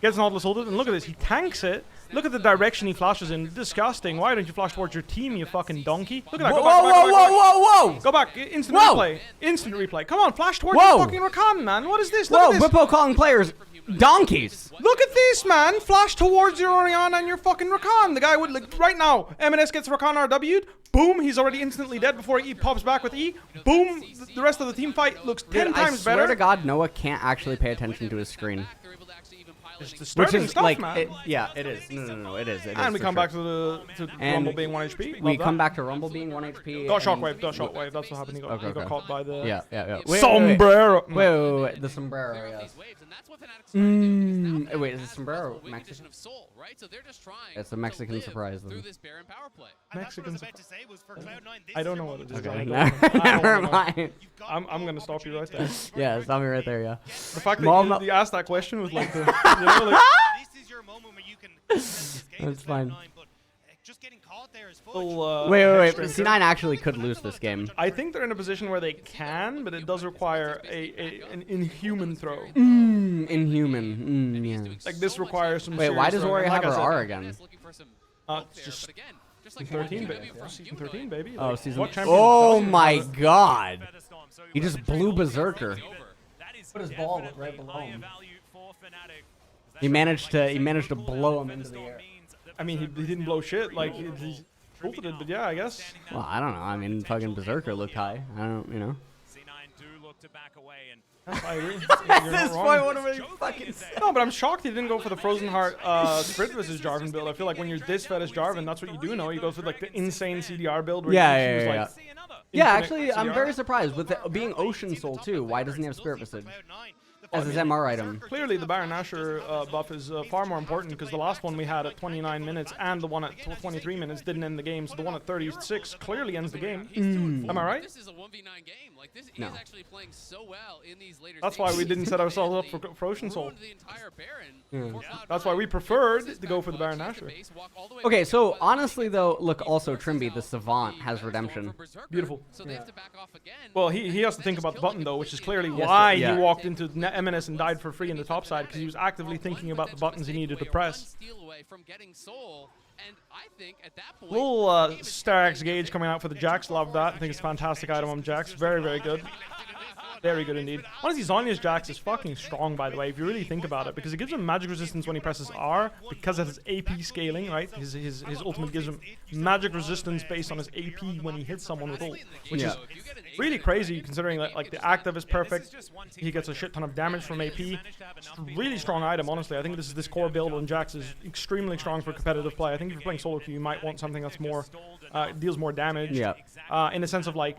gets Nautilus ulted, and look at this. He tanks it. Look at the direction he flashes in. Disgusting. Why don't you flash towards your team, you fucking donkey? Look at that. Whoa! Go back. Instant replay. Instant replay. Come on, flash towards your fucking Rakan, man. What is this? Look at this. bwipo calling players donkeys. Look at this, man. Flash towards your Orianna and your fucking Rakan. The guy would, like, right now, MNS gets Rakan RW'd. Boom, he's already instantly dead before E pops back with E. Boom, the rest of the team fight looks 10 times better. I swear to God, Noah can't actually pay attention to his screen. It's disturbing stuff, like, man. Yeah, it is. No, it is. And we come back to Rumble being 1 HP. We come back to Rumble being 1 HP. Got Shockwave. That's what happened. He got caught by the... Yeah. Sombrero. Wait. The sombrero, yes. Wait, is the sombrero Mexican? It's a Mexican surprise, then. Mexican surprise. I don't know what it is. Okay, never mind. I'm going to stop you right there. Yeah, stop me right there, yeah. The fact that you asked that question was like... This is your moment where you can... That's fine. Just getting caught there is wait. C9 actually could lose this game. I think they're in a position where they can, but it does require an inhuman throw. Inhuman. Yeah. Like, this requires some. Wait, why does Warrior have her R again? Just season 13, baby. Season 13, baby. Oh, like, season. Oh my God! He just blew Berserker. Put his ball right below him. He managed to blow him into the air. I mean, he didn't blow shit. Like, he ulted it, but yeah, I guess. Well, I don't know. I mean, fucking Berserker looked high. I don't, C9 do look to back away, and I agree. At this point, what are we fucking No, but I'm shocked he didn't go for the Frozen Heart Sprint versus Jarvan build. I feel like when you're this fed as Jarvan, that's what you do know. You go for like the insane CDR build where you use like yeah, actually, I'm very surprised with it being Ocean Soul too. Why doesn't he have Spirit Visage as his MR item? Clearly, the Baron Nashor buff is far more important because the last one we had at 29 minutes and the one at 23 minutes didn't end the game. So the one at 36 clearly ends the game. Am I right? This is a 1v9 game. Like this No. is actually playing so well in these later That's why we didn't set ourselves up for Ocean Soul. The entire Baron. That's why we preferred to go for the Baron Nashor. Okay, so honestly though, look, also Trimby, the Savant, has redemption. Beautiful. So they have to back off again. Well, he has to think about the button though, which is clearly why yeah. he walked into MNS and died for free in the top side, because he was actively thinking about the buttons he needed to press. Little Star-X Gauge coming out for the Jax. Love that. I think it's a fantastic item on Jax. Very, very good. Very good indeed. Honestly, Zhonya's Jax is fucking strong, by the way, if you really think about it, because it gives him magic resistance when he presses R, because of his AP scaling, right? His ultimate gives him magic resistance based on his AP when he hits someone with ult, which is really crazy considering that like the active is perfect. He gets a shit ton of damage from AP. It's a really strong item, honestly. I think this core build on Jax is extremely strong for competitive play. I think if you're playing solo queue, you might want something that's more deals more damage. In the sense of like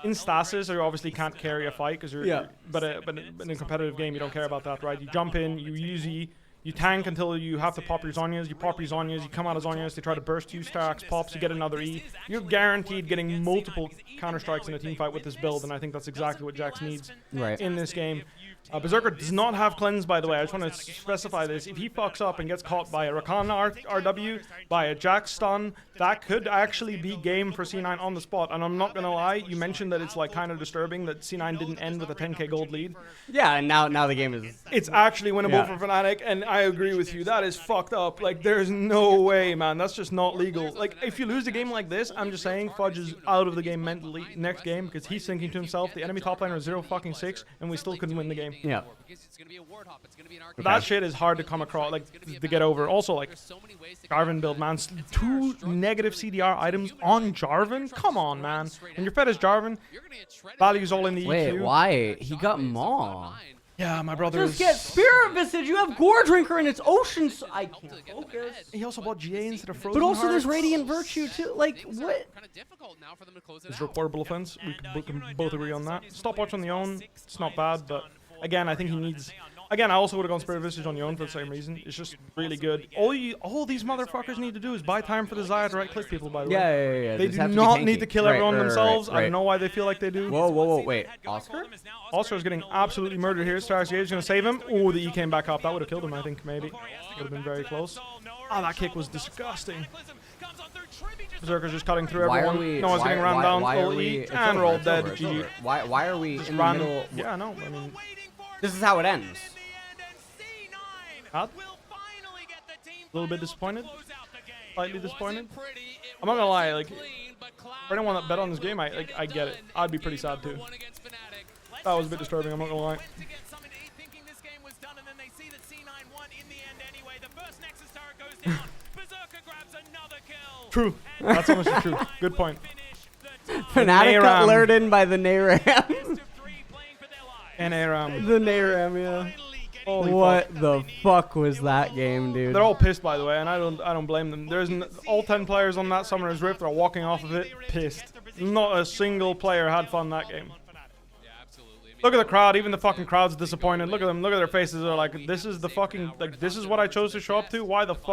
in stasis, you obviously can't carry a fight because you're but in a competitive game you don't care about that, right? You jump in, you use E, you tank until you have to pop your Zhonyas, you pop your Zhonyas, you come out of Zhonyas, they try to burst you, Starks pops, you get another E. You're guaranteed getting multiple counter strikes in a team fight with this build, and I think that's exactly what Jax needs in this game. Berserker does not have cleanse, by the way. I just want to specify this. If he fucks up and gets caught by a Rakan RW, by a Jax stun, that could actually be game for C9 on the spot. And I'm not going to lie, you mentioned that it's like kind of disturbing that C9 didn't end with a 10k gold lead. Yeah, and now the game is... It's actually winnable for Fnatic, and I agree with you. That is fucked up. Like, there's no way, man. That's just not legal. Like, if you lose a game like this, I'm just saying Fudge is out of the game mentally next game because he's thinking to himself, the enemy top laner is 0-6, and we still couldn't win the game. Yeah. That shit is hard to come across, like, to get over. Also, like, Jarvan build, man. 2 negative CDR items on Jarvan? Come on, man. When you're fed as Jarvan, values all in the EQ. Wait, why? He got Maw. Yeah, my brother Just get Spirit Visage. You have Gore Drinker and it's Ocean. So I can't focus. He also bought GA instead of Frozen But also there's Hearts. Radiant Virtue too. Like, what? It's a reportable offense. We can both agree on that. Stopwatch on the own, it's not bad, but again, I think he needs... Again, I also would have gone Spirit Visage on the own for the same reason. It's just really good. All these motherfuckers need to do is buy time for the Xayah to right-click people, by the way. Yeah. They do not need to kill everyone themselves. I don't know why they feel like they do. Whoa, wait. Oscar? Oscar's getting absolutely murdered here. Star's Gage is going to save him. Oh, the E came back up. That would have killed him, I think, maybe. Would have been very close. Oh, that kick was disgusting. Berserker's just cutting through everyone. No one's getting rammed down. Full E and rolled dead. GG. Why are we in the middle? Yeah, no, I mean... This is how it ends. A little bit disappointed. Slightly disappointed. I'm not gonna lie, like, for anyone that bet on this game, I get it. I'd be pretty sad too. That was a bit disturbing, I'm not gonna lie. True. That's honestly true. Good point. Fnatic got lured in by the Nayram. And Aram. The Nayram, yeah. Holy what fuck. the fuck was that game, dude? They're all pissed, by the way, and I don't blame them. There's all 10 players on that Summoner's Rift are walking off of it pissed. Not a single player had fun that game. Look at the crowd. Even the fucking crowd's disappointed. Look at them. Look at their faces. They're like, this is the fucking, like, this is what I chose to show up to? Why the fuck?